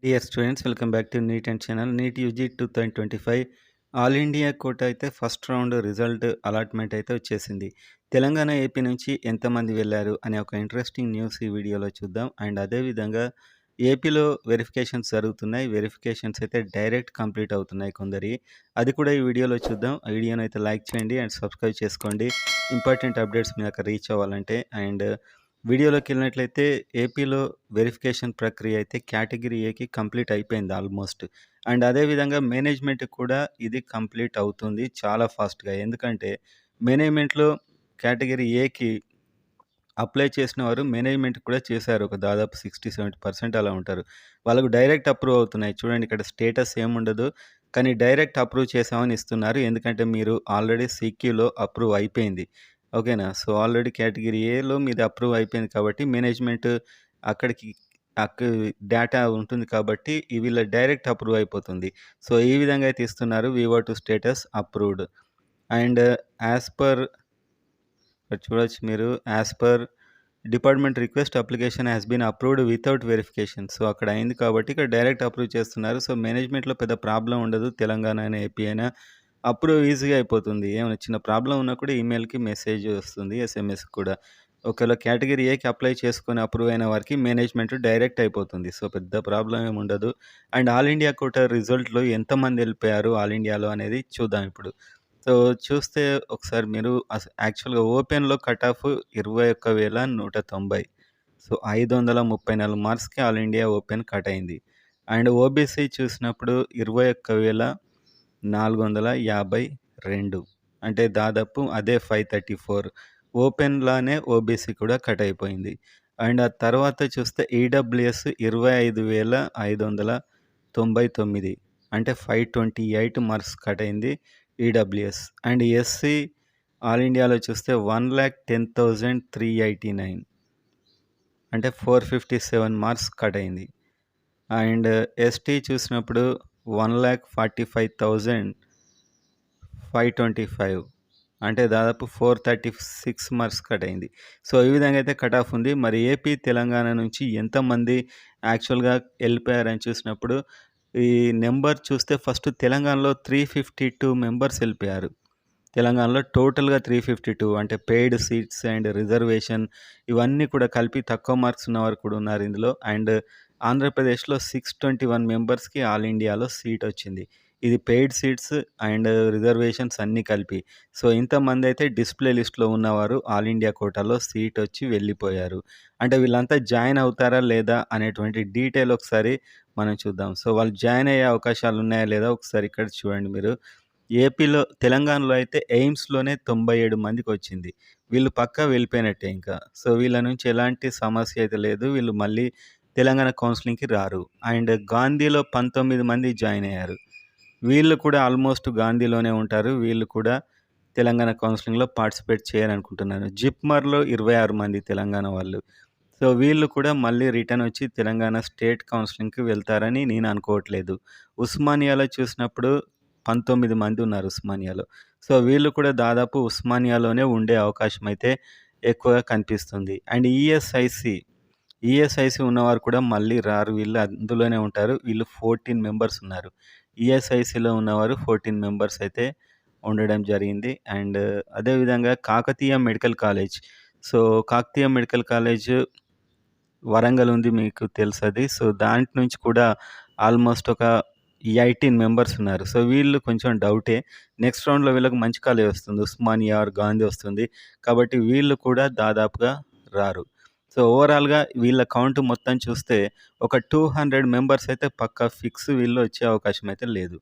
Dear students, welcome back to NEET and channel. NEET UG 2025 all India quota అయితే first round result allotment అయితే వచ్చేసింది. Telangana, AP నుంచి ఎంతమంది వెళ్ళారు అనే ఒక ఇంట్రెస్టింగ్ న్యూస్ ఈ వీడియోలో చూద్దాం. అండ్ అదేవిధంగా ఏపీలో వెరిఫికేషన్స్ జరుగుతున్నాయి. వెరిఫికేషన్స్ అయితే డైరెక్ట్ కంప్లీట్ అవుతున్నాయి కొందరి. అది కూడా ఈ వీడియోలో చూద్దాం. ఆ వీడియోని అయితే లైక్ చేయండి అండ్ సబ్స్క్రైబ్ చేసుకోండి, ఇంపార్టెంట్ అప్డేట్స్ మీ దాకా రీచ్ అవ్వాలంటే. అండ్ వీడియోలోకి వెళ్ళినట్లయితే ఏపీలో వెరిఫికేషన్ ప్రక్రియ అయితే కేటగిరీ ఏకి కంప్లీట్ అయిపోయింది ఆల్మోస్ట్. అండ్ అదేవిధంగా మేనేజ్మెంట్ కూడా ఇది కంప్లీట్ అవుతుంది చాలా ఫాస్ట్గా. ఎందుకంటే మేనేజ్మెంట్లో కేటగిరీ ఏకి అప్లై చేసిన వారు మేనేజ్మెంట్ కూడా చేశారు. ఒక దాదాపు 60-70% అలా ఉంటారు. వాళ్ళకు డైరెక్ట్ అప్రూవ్ అవుతున్నాయి. చూడండి, ఇక్కడ స్టేటస్ ఏముండదు, కానీ డైరెక్ట్ అప్రూవ్ చేసామని ఇస్తున్నారు. ఎందుకంటే మీరు ఆల్రెడీ సీక్యూలో అప్రూవ్ అయిపోయింది. ఓకేనా? సో ఆల్రెడీ కేటగిరీ ఏలో మీది అప్రూవ్ అయిపోయింది కాబట్టి మేనేజ్మెంట్ అక్కడికి డేటా ఉంటుంది కాబట్టి వీళ్ళ డైరెక్ట్ అప్రూవ్ అయిపోతుంది. సో ఈ విధంగా అయితే ఇస్తున్నారు. వివో to status approved. And as per చూడొచ్చు మీరు, as per department request application has been approved without verification. So అక్కడ అయింది కాబట్టి ఇక్కడ డైరెక్ట్ అప్రూవ్ చేస్తున్నారు. సో మేనేజ్మెంట్లో పెద్ద ప్రాబ్లం ఉండదు. తెలంగాణ అయినా, ఏపీ అయినా అప్రూవ్ ఈజీగా అయిపోతుంది. ఏమైనా చిన్న ప్రాబ్లం ఉన్నా కూడా ఈమెయిల్కి మెసేజ్ వస్తుంది, ఎస్ఎంఎస్ కూడా. ఒకవేళ కేటగిరీ ఏకి అప్లై చేసుకొని అప్రూవ్ అయిన వారికి మేనేజ్మెంట్ డైరెక్ట్ అయిపోతుంది. సో పెద్ద ప్రాబ్లం ఏమి ఉండదు. అండ్ ఆల్ ఇండియా కోటా రిజల్ట్లో ఎంతమంది వెళ్ళిపోయారు ఆల్ ఇండియాలో అనేది చూద్దాం ఇప్పుడు. సో చూస్తే ఒకసారి మీరు యాక్చువల్‌గా ఓపెన్‌లో కట్ ఆఫ్ 21,190. సో 534 మార్క్స్‌కి ఆల్ ఇండియా ఓపెన్ కట్ అయింది. అండ్ ఓబీసీ చూసినప్పుడు 21,452, అంటే దాదాపు అదే 534. ఓపెన్‌లానే ఓబీసీ కూడా కట్ అయిపోయింది. అండ్ ఆ తర్వాత చూస్తే ఈడబ్ల్యూఎస్ 25,599, అంటే 528 మార్క్స్ కట్ అయింది ఈడబ్ల్యూఎస్. అండ్ ఎస్సీ ఆల్ ఇండియాలో చూస్తే 1,10,389, అంటే 457 మార్క్స్ కట్ అయింది. అండ్ ఎస్టీ చూసినప్పుడు 1,45,525, అంటే దాదాపు 436 మార్క్స్ కట్ అయింది. సో ఈ విధంగా అయితే కట్ ఆఫ్ ఉంది. మరి ఏపీ, తెలంగాణ నుంచి ఎంతమంది యాక్చువల్‌గా వెళ్ళిపోయారని చూసినప్పుడు ఈ నెంబర్ చూస్తే ఫస్ట్ తెలంగాణలో 352 మెంబర్స్ వెళ్ళిపోయారు. తెలంగాణలో టోటల్‌గా 352, అంటే పెయిడ్ సీట్స్ అండ్ రిజర్వేషన్ ఇవన్నీ కూడా కలిపి తక్కువ మార్క్స్ ఉన్నవారు కూడా ఉన్నారు ఇందులో. అండ్ ఆంధ్రప్రదేశ్‌లో 621 మెంబర్స్‌కి ఆల్ ఇండియాలో సీట్ వచ్చింది. ఇది పెయిడ్ సీట్స్ అండ్ రిజర్వేషన్స్ అన్నీ కలిపి. సో ఇంతమంది అయితే డిస్‌ప్లే లిస్ట్‌లో ఉన్నవారు ఆల్ ఇండియా కోటాలో సీట్ వచ్చి వెళ్ళిపోయారు. అంటే వీళ్ళంతా జాయిన్ అవుతారా లేదా అనేటువంటి డీటెయిల్ ఒకసారి మనం చూద్దాం. సో వాళ్ళు జాయిన్ అయ్యే అవకాశాలు ఉన్నాయా లేదా ఒకసారి ఇక్కడ చూడండి మీరు. తెలంగాణలో అయితే ఎయిమ్స్‌లోనే 97 మందికొచ్చింది. వీళ్ళు పక్కా వెళ్ళిపోయినట్టే ఇంకా. సో వీళ్ళ నుంచి ఎలాంటి సమస్య అయితే లేదు. వీళ్ళు మళ్ళీ తెలంగాణ కౌన్సిలింగ్‌కి రారు. అండ్ గాంధీలో 19 మంది జాయిన్ అయ్యారు. వీళ్ళు కూడా ఆల్మోస్ట్ గాంధీలోనే ఉంటారు. వీళ్ళు కూడా తెలంగాణ కౌన్సిలింగ్‌లో పార్టిసిపేట్ చేయరనుకుంటున్నాను. జిప్మర్‌లో 26 మంది తెలంగాణ వాళ్ళు. సో వీళ్ళు కూడా మళ్ళీ రిటర్న్ వచ్చి తెలంగాణ స్టేట్ కౌన్సిలింగ్‌కి వెళ్తారని నేను అనుకోవట్లేదు. ఉస్మానియాలో చూసినప్పుడు 19 మంది ఉన్నారు ఉస్మానియాలో. సో వీళ్ళు కూడా దాదాపు ఉస్మానియాలోనే ఉండే అవకాశం అయితే ఎక్కువగా కనిపిస్తుంది. అండ్ ఈఎస్ఐసి ఉన్నవారు కూడా మళ్ళీ రారు. వీళ్ళు అందులోనే ఉంటారు. వీళ్ళు 14 మెంబర్స్ ఉన్నారు. ఈఎస్ఐసిలో ఉన్నవారు 14 మెంబర్స్ అయితే ఉండడం జరిగింది. అండ్ అదేవిధంగా Kakatiya medical college. So Kakatiya medical college Warangal ఉంది, మీకు తెలుసది. సో దాంట్ నుంచి కూడా ఆల్మోస్ట్ ఒక 18 మెంబర్స్ ఉన్నారు. సో వీళ్ళు కొంచెం డౌటే. నెక్స్ట్ రౌండ్‌లో వీళ్ళకి మంచి కాలేజ్ వస్తుంది. ఉస్మానియా ఆర్ గాంధీ వస్తుంది. కాబట్టి వీళ్ళు కూడా దాదాపుగా రారు. సో ఓవరాల్‌గా వీళ్ళ కౌంట్ మొత్తం చూస్తే ఒక 200 మెంబర్స్ అయితే పక్కా ఫిక్స్, వీళ్ళు వచ్చే అవకాశం అయితే లేదు.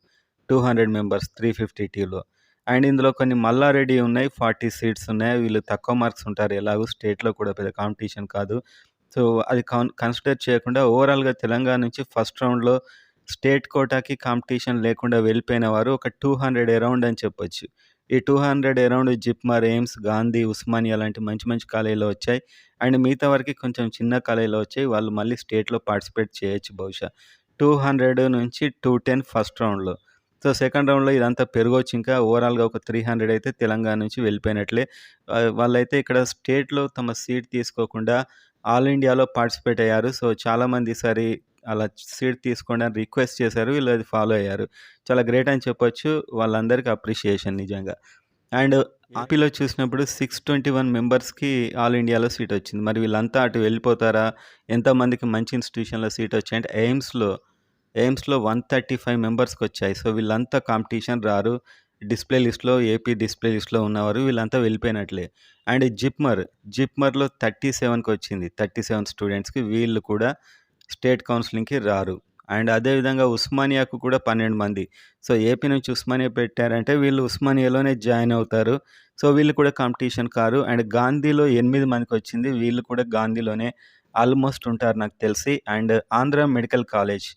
200 మెంబర్స్ 352లో. అండ్ ఇందులో కొన్ని మల్లారెడ్డి ఉన్నాయి, 40 సీట్స్ ఉన్నాయి. వీళ్ళు తక్కువ మార్క్స్ ఉంటారు. ఎలాగో స్టేట్‌లో కూడా పెద్ద కాంపిటీషన్ కాదు. సో అది కన్సిడర్ చేయకుండా ఓవరాల్‌గా తెలంగాణ నుంచి ఫస్ట్ రౌండ్‌లో స్టేట్ కోటాకి కాంపిటీషన్ లేకుండా వెళ్ళిపోయిన వారు ఒక 200 అరౌండ్ అని చెప్పొచ్చు. ఈ 200 అరౌండ్ జిప్మర్, ఎయిమ్స్, గాంధీ, ఉస్మానియా లాంటి మంచి మంచి కాలేజీలో వచ్చాయి. అండ్ మిగతా వారికి కొంచెం చిన్న కాలేజీలో వచ్చాయి. వాళ్ళు మళ్ళీ స్టేట్‌లో పార్టిసిపేట్ చేయొచ్చు బహుశా. 200 నుంచి 210 ఫస్ట్ రౌండ్‌లో. సో సెకండ్ రౌండ్‌లో ఇదంతా పెరగొచ్చు ఇంకా. ఓవరాల్‌గా ఒక 300 అయితే తెలంగాణ నుంచి వెళ్ళిపోయినట్లే. వాళ్ళైతే ఇక్కడ స్టేట్‌లో తమ సీట్ తీసుకోకుండా ఆల్ ఇండియాలో పార్టిసిపేట్ అయ్యారు. సో చాలామంది ఈసారి అలా సీట్ తీసుకోండి అని రిక్వెస్ట్ చేశారు. వీళ్ళు అది ఫాలో అయ్యారు. చాలా గ్రేట్ అని చెప్పొచ్చు. వాళ్ళందరికీ అప్రిషియేషన్ నిజంగా. అండ్ ఏపీలో చూసినప్పుడు 621 మెంబర్స్‌కి ఆల్ ఇండియాలో సీటొచ్చింది. మరి వీళ్ళంతా అటు వెళ్ళిపోతారా? ఎంతమందికి మంచి ఇన్‌స్టిట్యూషన్‌లో సీటొచ్చాయంటే ఎయిమ్స్‌లో 135 మెంబర్స్‌కొచ్చాయి. సో, వీళ్ళంతా కాంపిటీషన్ రారు. ఏపీ డిస్‌ప్లే లిస్ట్‌లో ఉన్నవారు వీళ్ళంతా వెళ్ళిపోయినట్లే. అండ్ జిప్మర్‌లో 37కొచ్చింది. 37 స్టూడెంట్స్‌కి వీళ్ళు కూడా స్టేట్ కౌన్సిలింగ్‌కి రారు. అండ్ అదే విధంగా ఉస్మానియాకు కూడా 12 మంది. సో, ఏపీ నుంచి ఉస్మానియా పెట్టారంటే వీళ్ళు ఉస్మానియాలోనే జాయిన్ అవుతారు. సో, వీళ్ళు కూడా కాంపిటీషన్ కారు. అండ్ గాంధీలో 8 మందికొచ్చింది. వీళ్ళు కూడా గాంధీలోనే ఆల్‌మోస్ట్ ఉంటారు నాకు తెలిసి. And Andhra medical college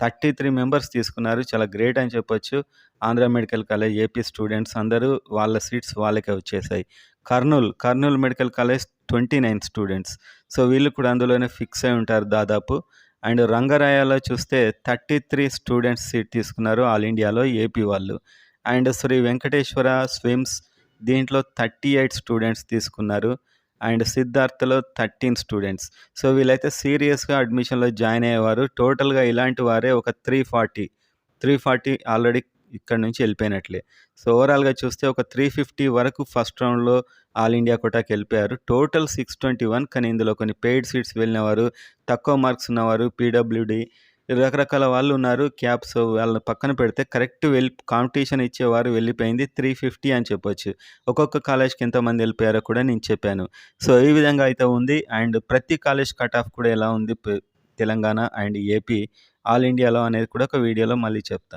33 members తీసుకున్నారు. చాలా గ్రేట్ అని చెప్పొచ్చు. Andhra medical college AP students అందరూ వాళ్ళ సీట్స్ వాళ్ళకే వచ్చేసాయి. Kurnool medical college 29 students. So, వీళ్ళు కూడా అందులోనే ఫిక్స్ అయి ఉంటారు దాదాపు. అండ్ రంగరాయాలో చూస్తే 33 స్టూడెంట్స్ సీట్ తీసుకున్నారు ఆల్ ఇండియాలో ఏపీ వాళ్ళు. అండ్ శ్రీ వెంకటేశ్వర స్విమ్స్ దీంట్లో 38 స్టూడెంట్స్ తీసుకున్నారు. And సిద్ధార్థలో 13 students. సో, వీళ్ళైతే సీరియస్‌గా అడ్మిషన్‌లో జాయిన్ అయ్యేవారు. టోటల్‌గా ఇలాంటి వారే ఒక 340 ఆల్రెడీ ఇక్కడి నుంచి వెళ్ళిపోయినట్లే. సో, ఓవరాల్‌గా చూస్తే ఒక 350 వరకు ఫస్ట్ రౌండ్‌లో ఆల్ ఇండియా కోటాకెళ్ళిపోయారు. టోటల్ 621 కానీ ఇందులో కొన్ని పెయిడ్ సీట్స్ వెళ్ళినవారు, తక్కువ మార్క్స్ ఉన్నవారు, పీడబ్ల్యూడీ రకరకాల వాళ్ళున్నారు. క్యాప్స్ వాళ్ళని పక్కన పెడితే కరెక్ట్ కాంపిటీషన్ ఇచ్చేవారు వెళ్ళిపోయింది 350 అని చెప్పొచ్చు. ఒక్కొక్క కాలేజ్‌కి ఎంతమంది వెళ్ళిపోయారో కూడా నేను చెప్పాను. సో, ఈ విధంగా అయితే ఉంది. అండ్ ప్రతి కాలేజ్ కట్ ఆఫ్ కూడా ఎలా ఉంది తెలంగాణ అండ్ ఏపీ ఆల్ ఇండియాలో అనేది కూడా ఒక వీడియోలో మళ్ళీ చెప్తా.